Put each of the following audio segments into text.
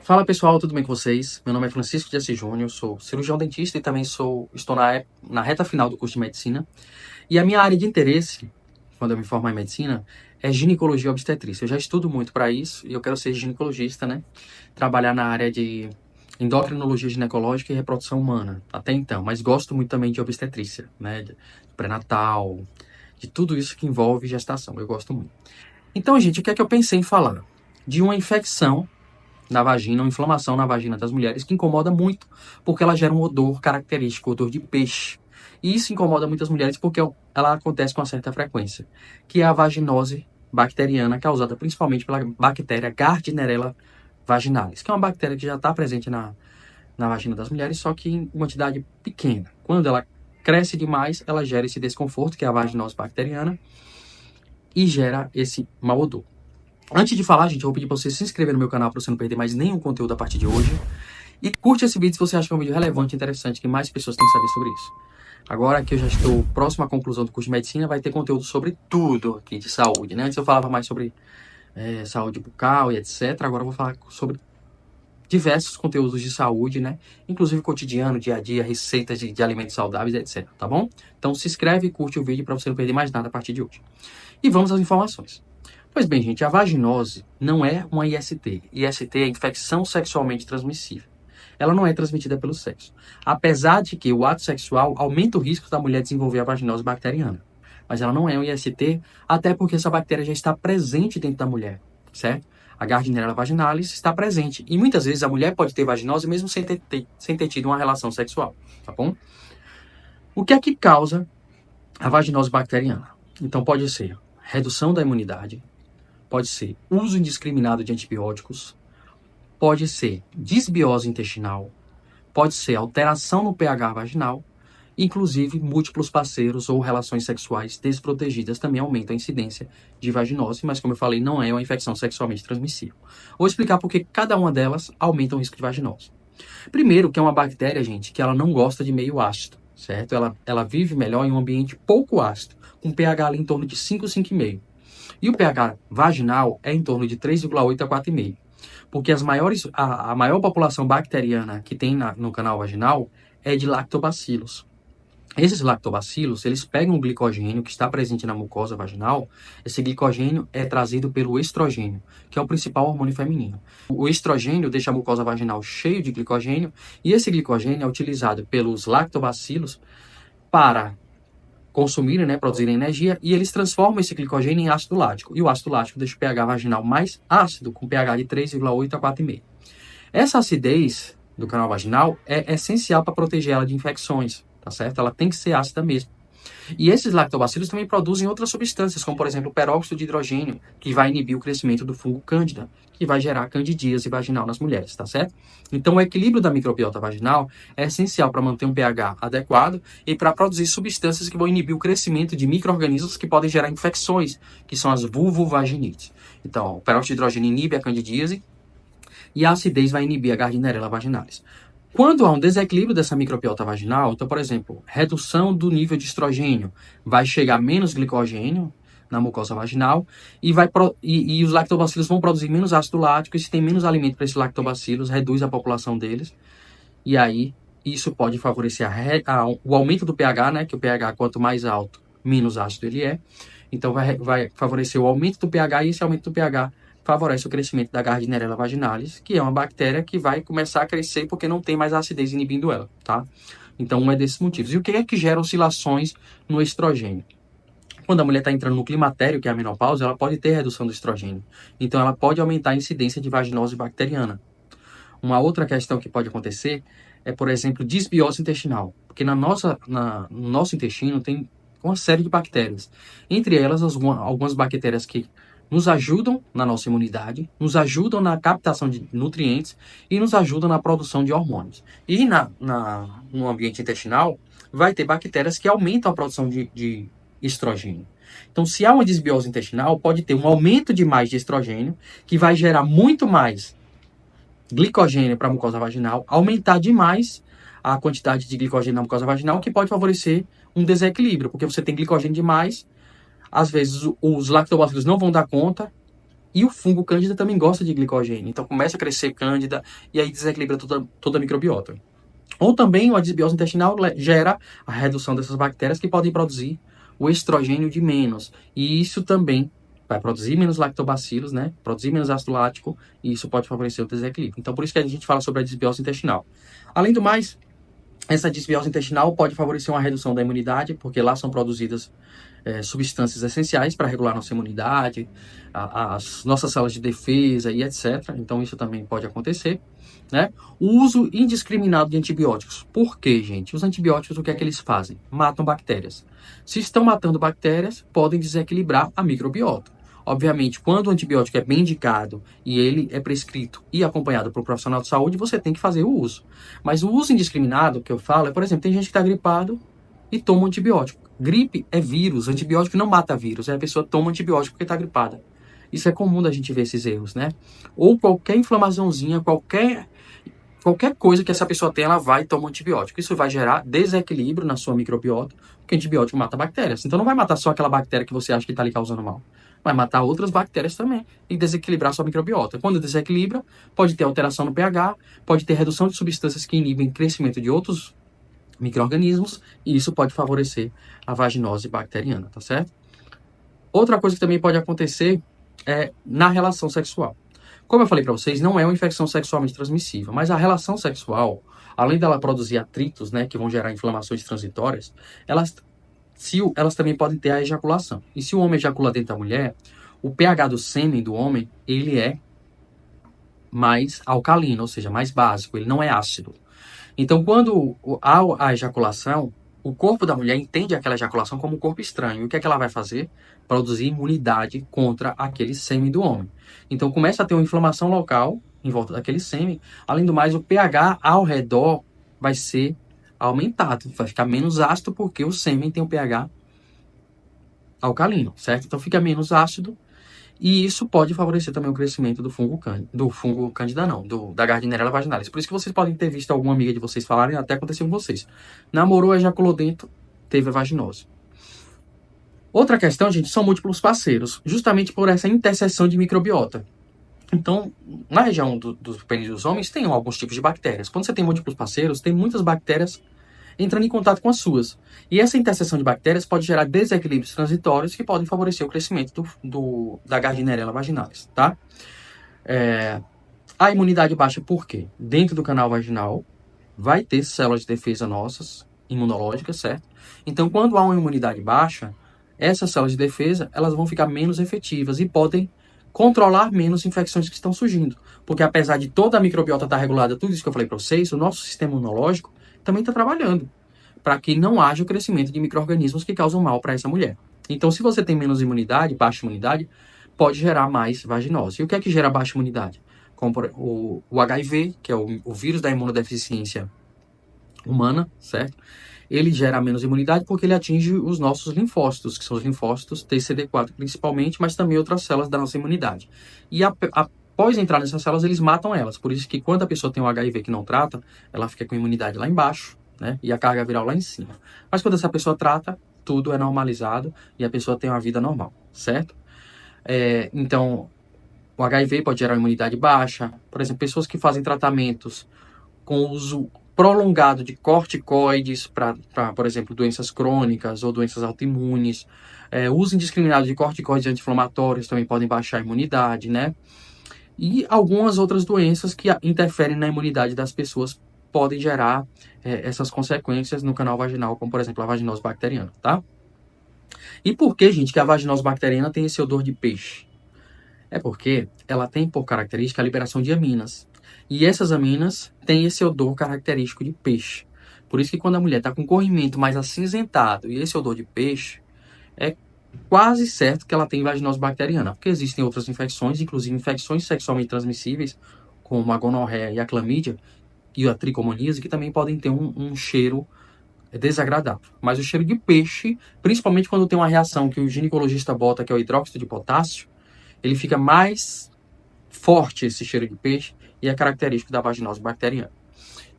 Fala pessoal, tudo bem com vocês? Meu nome é Francisco de Assis Júnior, sou cirurgião dentista e também estou na reta final do curso de medicina. E a minha área de interesse, quando eu me formar em medicina, é ginecologia e obstetrícia. Eu já estudo muito para isso e eu quero ser ginecologista, né? Trabalhar na área de endocrinologia ginecológica e reprodução humana, até então. Mas gosto muito também de obstetrícia, né? De pré-natal, de tudo isso que envolve gestação. Eu gosto muito. Então, gente, o que é que eu pensei em falar? De uma infecção na vagina, uma inflamação na vagina das mulheres que incomoda muito, porque ela gera um odor característico, odor de peixe. E isso incomoda muitas mulheres porque ela acontece com uma certa frequência, que é a vaginose bacteriana, causada principalmente pela bactéria Gardnerella vaginalis, que é uma bactéria que já está presente na vagina das mulheres, só que em quantidade pequena. Quando ela cresce demais, ela gera esse desconforto, que é a vaginose bacteriana, e gera esse mau odor. Antes de falar, gente, eu vou pedir para você se inscrever no meu canal para você não perder mais nenhum conteúdo a partir de hoje. E curte esse vídeo se você acha que é um vídeo relevante e interessante, que mais pessoas têm que saber sobre isso. Agora que eu já estou próximo à conclusão do curso de medicina, vai ter conteúdo sobre tudo aqui de saúde, né? Antes eu falava mais sobre saúde bucal e etc. Agora eu vou falar sobre diversos conteúdos de saúde, né? Inclusive cotidiano, dia a dia, receitas de alimentos saudáveis, etc. Tá bom? Então se inscreve e curte o vídeo para você não perder mais nada a partir de hoje. E vamos às informações. Pois bem, gente, a vaginose não é uma IST. IST é infecção sexualmente transmissível. Ela não é transmitida pelo sexo. Apesar de que o ato sexual aumenta o risco da mulher desenvolver a vaginose bacteriana. Mas ela não é um IST, até porque essa bactéria já está presente dentro da mulher, certo? A Gardnerella vaginalis está presente. E muitas vezes a mulher pode ter vaginose mesmo sem ter tido uma relação sexual, tá bom? O que é que causa a vaginose bacteriana? Então pode ser redução da imunidade, pode ser uso indiscriminado de antibióticos, pode ser disbiose intestinal, pode ser alteração no pH vaginal, inclusive múltiplos parceiros ou relações sexuais desprotegidas também aumentam a incidência de vaginose, mas como eu falei, não é uma infecção sexualmente transmissível. Vou explicar por que cada uma delas aumenta o risco de vaginose. Primeiro, que é uma bactéria, gente, que ela não gosta de meio ácido, certo? Ela vive melhor em um ambiente pouco ácido, com pH ali em torno de 5, 5,5. E o pH vaginal é em torno de 3,8 a 4,5. Porque a maior população bacteriana que tem no canal vaginal é de lactobacilos. Esses lactobacilos, eles pegam o glicogênio que está presente na mucosa vaginal. Esse glicogênio é trazido pelo estrogênio, que é o principal hormônio feminino. O estrogênio deixa a mucosa vaginal cheio de glicogênio e esse glicogênio é utilizado pelos lactobacilos para consumirem, né, produzirem energia, e eles transformam esse glicogênio em ácido lático. E o ácido lático deixa o pH vaginal mais ácido, com pH de 3,8 a 4,5. Essa acidez do canal vaginal é essencial para proteger ela de infecções, tá certo? Ela tem que ser ácida mesmo. E esses lactobacilos também produzem outras substâncias, como por exemplo o peróxido de hidrogênio, que vai inibir o crescimento do fungo cândida, que vai gerar candidíase vaginal nas mulheres, tá certo? Então o equilíbrio da microbiota vaginal é essencial para manter um pH adequado e para produzir substâncias que vão inibir o crescimento de micro-organismos que podem gerar infecções, que são as vulvovaginites. Então, o peróxido de hidrogênio inibe a candidíase e a acidez vai inibir a Gardnerella vaginalis. Quando há um desequilíbrio dessa microbiota vaginal, então, por exemplo, redução do nível de estrogênio, vai chegar menos glicogênio na mucosa vaginal e os lactobacilos vão produzir menos ácido lático, e se tem menos alimento para esses lactobacilos, reduz a população deles, e aí isso pode favorecer o aumento do pH, né, que o pH quanto mais alto, menos ácido ele é, então vai favorecer o aumento do pH, e esse aumento do pH favorece o crescimento da Gardnerella vaginalis, que é uma bactéria que vai começar a crescer porque não tem mais a acidez inibindo ela, tá? Então, um é desses motivos. E o que é que gera oscilações no estrogênio? Quando a mulher está entrando no climatério, que é a menopausa, ela pode ter redução do estrogênio. Então, ela pode aumentar a incidência de vaginose bacteriana. Uma outra questão que pode acontecer é, por exemplo, disbiose intestinal. Porque no nosso intestino tem uma série de bactérias. Entre elas, algumas bactérias que nos ajudam na nossa imunidade, nos ajudam na captação de nutrientes e nos ajudam na produção de hormônios. E no ambiente intestinal, vai ter bactérias que aumentam a produção de estrogênio. Então, se há uma disbiose intestinal, pode ter um aumento demais de estrogênio, que vai gerar muito mais glicogênio para a mucosa vaginal, aumentar demais a quantidade de glicogênio na mucosa vaginal, que pode favorecer um desequilíbrio, porque você tem glicogênio demais, às vezes os lactobacilos não vão dar conta E o fungo cândida também gosta de glicogênio. Então começa a crescer cândida e aí desequilibra toda a microbiota. Ou também a desbiose intestinal gera a redução dessas bactérias que podem produzir o estrogênio de menos. E isso também vai produzir menos lactobacilos, né? Produzir menos ácido lático, e isso pode favorecer o desequilíbrio. Então, por isso que a gente fala sobre a desbiose intestinal. Além do mais, essa desbiose intestinal pode favorecer uma redução da imunidade, porque lá são produzidas substâncias essenciais para regular nossa imunidade, as nossas células de defesa e etc. Então, isso também pode acontecer. Né? O uso indiscriminado de antibióticos. Por quê, gente? Os antibióticos, o que é que eles fazem? Matam bactérias. Se estão matando bactérias, podem desequilibrar a microbiota. Obviamente, quando o antibiótico é bem indicado e ele é prescrito e acompanhado por um profissional de saúde, você tem que fazer o uso. Mas o uso indiscriminado, que eu falo, é, por exemplo, tem gente que está gripado e toma um antibiótico. Gripe é vírus, antibiótico não mata vírus, a pessoa toma antibiótico porque está gripada. Isso é comum da gente ver esses erros, né? Ou qualquer inflamaçãozinha, qualquer coisa que essa pessoa tem, ela vai e toma um antibiótico. Isso vai gerar desequilíbrio na sua microbiota, porque antibiótico mata bactérias. Então não vai matar só aquela bactéria que você acha que está lhe causando mal. Vai matar outras bactérias também e desequilibrar a sua microbiota. Quando desequilibra, pode ter alteração no pH, pode ter redução de substâncias que inibem o crescimento de outros micro-organismos, e isso pode favorecer a vaginose bacteriana, tá certo? Outra coisa que também pode acontecer é na relação sexual. Como eu falei para vocês, não é uma infecção sexualmente transmissível, mas a relação sexual, além dela produzir atritos, né, que vão gerar inflamações transitórias, elas também podem ter a ejaculação. E se o homem ejacula dentro da mulher, o pH do sêmen do homem, ele é mais alcalino, ou seja, mais básico, ele não é ácido. Então, quando há a ejaculação, o corpo da mulher entende aquela ejaculação como um corpo estranho. E o que é que ela vai fazer? Produzir imunidade contra aquele sêmen do homem. Então, começa a ter uma inflamação local em volta daquele sêmen. Além do mais, o pH ao redor vai ser aumentado. Vai ficar menos ácido porque o sêmen tem um pH alcalino, certo? Então, fica menos ácido. E isso pode favorecer também o crescimento do fungo cândida não, da Gardnerella vaginalis. Por isso que vocês podem ter visto alguma amiga de vocês falarem, até aconteceu com vocês. Namorou, ejaculou dentro, teve a vaginose. Outra questão, gente, são múltiplos parceiros, justamente por essa interseção de microbiota. Então, na região dos pênis dos homens, tem alguns tipos de bactérias. Quando você tem múltiplos parceiros, tem muitas bactérias entrando em contato com as suas. E essa interseção de bactérias pode gerar desequilíbrios transitórios que podem favorecer o crescimento da Gardnerella vaginalis, tá? A imunidade baixa por quê? Dentro do canal vaginal vai ter células de defesa nossas, imunológicas, certo? Então, quando há uma imunidade baixa, essas células de defesa, elas vão ficar menos efetivas e podem controlar menos infecções que estão surgindo. Porque apesar de toda a microbiota estar regulada, tudo isso que eu falei para vocês, o nosso sistema imunológico também está trabalhando para que não haja o crescimento de micro-organismos que causam mal para essa mulher. Então, se você tem menos imunidade, baixa imunidade, pode gerar mais vaginose. E o que é que gera baixa imunidade? Como o HIV, que é o vírus da imunodeficiência humana, certo? Ele gera menos imunidade porque ele atinge os nossos linfócitos, que são os linfócitos TCD4 principalmente, mas também outras células da nossa imunidade. E após entrar nessas células, eles matam elas. Por isso que quando a pessoa tem um HIV que não trata, ela fica com a imunidade lá embaixo, né? E a carga viral lá em cima. Mas quando essa pessoa trata, tudo é normalizado e a pessoa tem uma vida normal, certo? Então, o HIV pode gerar uma imunidade baixa. Por exemplo, pessoas que fazem tratamentos com uso prolongado de corticoides para, por exemplo, doenças crônicas ou doenças autoimunes. Uso indiscriminado de corticoides anti-inflamatórios também podem baixar a imunidade, né? E algumas outras doenças que interferem na imunidade das pessoas podem gerar essas consequências no canal vaginal, como, por exemplo, a vaginose bacteriana, tá? E por que, gente, que a vaginose bacteriana tem esse odor de peixe? É porque ela tem por característica a liberação de aminas. E essas aminas têm esse odor característico de peixe. Por isso que quando a mulher está com corrimento mais acinzentado e esse odor de peixe, é quase certo que ela tem vaginose bacteriana. Porque existem outras infecções, inclusive infecções sexualmente transmissíveis, como a gonorreia e a clamídia, e a tricomoníase, que também podem ter um cheiro desagradável. Mas o cheiro de peixe, principalmente quando tem uma reação que o ginecologista bota, que é o hidróxido de potássio, ele fica mais forte, esse cheiro de peixe, e é característico da vaginose bacteriana.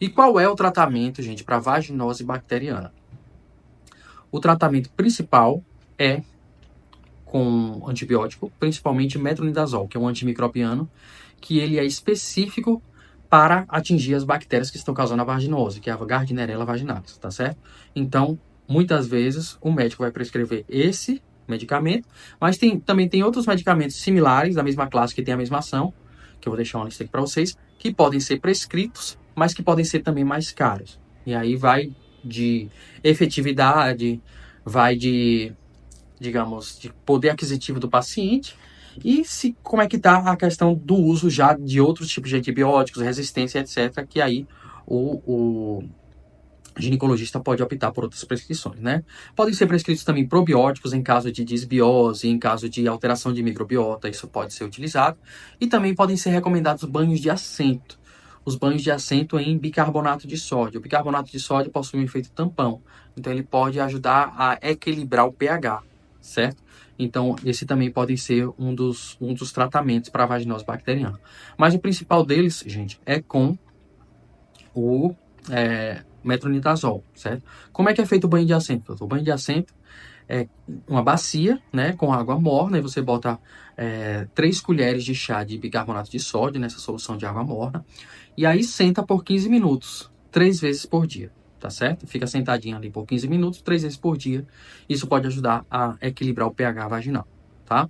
E qual é o tratamento, gente, para vaginose bacteriana? O tratamento principal é com antibiótico, principalmente metronidazol, que é um antimicrobiano, que ele é específico para atingir as bactérias que estão causando a vaginose, que é a Gardnerella vaginalis, tá certo? Então, muitas vezes, o médico vai prescrever esse medicamento, mas também tem outros medicamentos similares, da mesma classe, que tem a mesma ação, que eu vou deixar uma lista aqui para vocês, que podem ser prescritos, mas que podem ser também mais caros. E aí vai de efetividade, vai de, digamos, de poder aquisitivo do paciente e como é que está a questão do uso já de outros tipos de antibióticos, resistência, etc., que aí o ginecologista pode optar por outras prescrições, né? Podem ser prescritos também probióticos em caso de disbiose, em caso de alteração de microbiota, isso pode ser utilizado. E também podem ser recomendados banhos de assento. Os banhos de assento em bicarbonato de sódio. O bicarbonato de sódio possui um efeito tampão, então ele pode ajudar a equilibrar o pH, certo? Então, esse também pode ser um dos tratamentos para a vaginose bacteriana. Mas o principal deles, gente, é com o metronidazol, certo? Como é que é feito o banho de assento, doutor? O banho de assento é uma bacia, né, com água morna, e você bota 3 colheres de chá de bicarbonato de sódio nessa solução de água morna, e aí senta por 15 minutos, 3 vezes por dia, tá certo? Fica sentadinho ali por 15 minutos, 3 vezes por dia. Isso pode ajudar a equilibrar o pH vaginal, tá?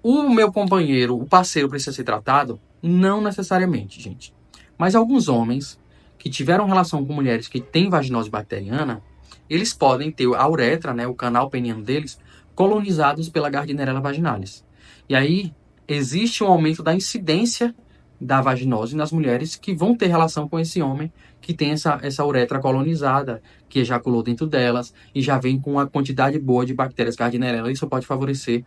O meu companheiro, o parceiro, precisa ser tratado? Não necessariamente, gente. Mas alguns homens que tiveram relação com mulheres que têm vaginose bacteriana, eles podem ter a uretra, né, o canal peniano deles, colonizados pela Gardnerella vaginalis. E aí existe um aumento da incidência da vaginose nas mulheres que vão ter relação com esse homem que tem essa uretra colonizada, que ejaculou dentro delas e já vem com uma quantidade boa de bactérias Gardnerella. Isso pode favorecer,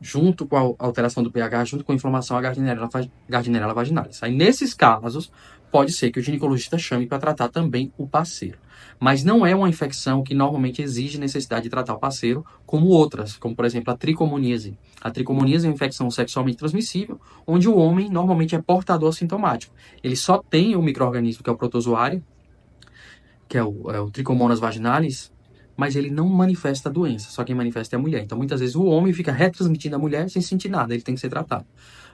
junto com a alteração do pH, junto com a inflamação, a Gardnerella vaginalis. Aí, nesses casos, pode ser que o ginecologista chame para tratar também o parceiro. Mas não é uma infecção que normalmente exige necessidade de tratar o parceiro, como outras, como, por exemplo, a tricomoníase. A tricomoníase é uma infecção sexualmente transmissível, onde o homem normalmente é portador assintomático. Ele só tem o micro-organismo, que é o protozoário, que é o Trichomonas vaginalis, mas ele não manifesta a doença, só quem manifesta é a mulher. Então, muitas vezes, o homem fica retransmitindo a mulher sem sentir nada, ele tem que ser tratado.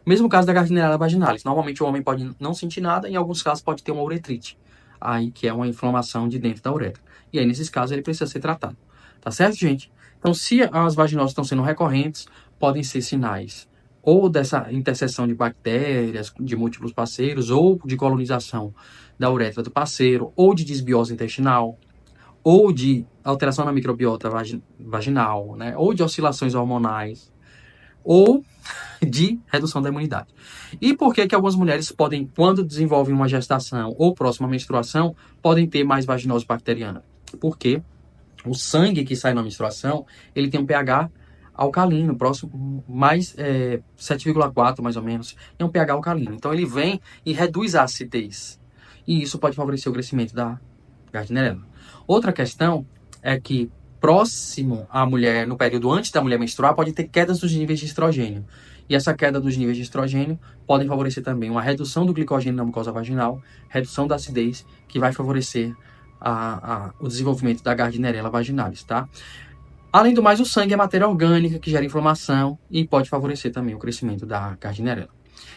Mesmo caso da Gardnerella vaginalis, normalmente o homem pode não sentir nada, em alguns casos pode ter uma uretrite, aí que é uma inflamação de dentro da uretra. E aí, nesses casos, ele precisa ser tratado. Tá certo, gente? Então, se as vaginoses estão sendo recorrentes, podem ser sinais ou dessa interseção de bactérias, de múltiplos parceiros, ou de colonização da uretra do parceiro, ou de disbiose intestinal, ou de alteração na microbiota vaginal, né? Ou de oscilações hormonais, ou de redução da imunidade. E por que algumas mulheres podem, quando desenvolvem uma gestação ou próxima à menstruação, podem ter mais vaginose bacteriana? Porque o sangue que sai na menstruação, ele tem um pH alcalino, próximo, mais 7,4 mais ou menos, é um pH alcalino. Então ele vem e reduz a acidez. E isso pode favorecer o crescimento da Gardnerella. Outra questão é que próximo à mulher, no período antes da mulher menstruar, pode ter quedas dos níveis de estrogênio. E essa queda dos níveis de estrogênio podem favorecer também uma redução do glicogênio na mucosa vaginal, redução da acidez, que vai favorecer o desenvolvimento da Gardnerella vaginalis, tá? Além do mais, o sangue é matéria orgânica que gera inflamação e pode favorecer também o crescimento da Gardnerella.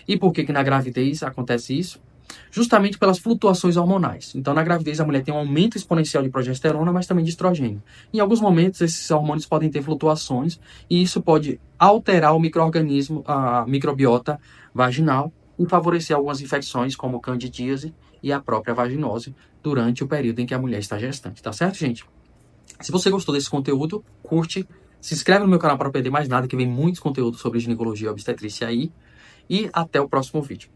E por que na gravidez acontece isso? Justamente pelas flutuações hormonais. Então, na gravidez, a mulher tem um aumento exponencial de progesterona, mas também de estrogênio. Em alguns momentos, esses hormônios podem ter flutuações e isso pode alterar o micro-organismo, a microbiota vaginal e favorecer algumas infecções, como candidíase e a própria vaginose, durante o período em que a mulher está gestante. Tá certo, gente? Se você gostou desse conteúdo, curte, se inscreve no meu canal para não perder mais nada, que vem muitos conteúdos sobre ginecologia e obstetrícia aí. E até o próximo vídeo.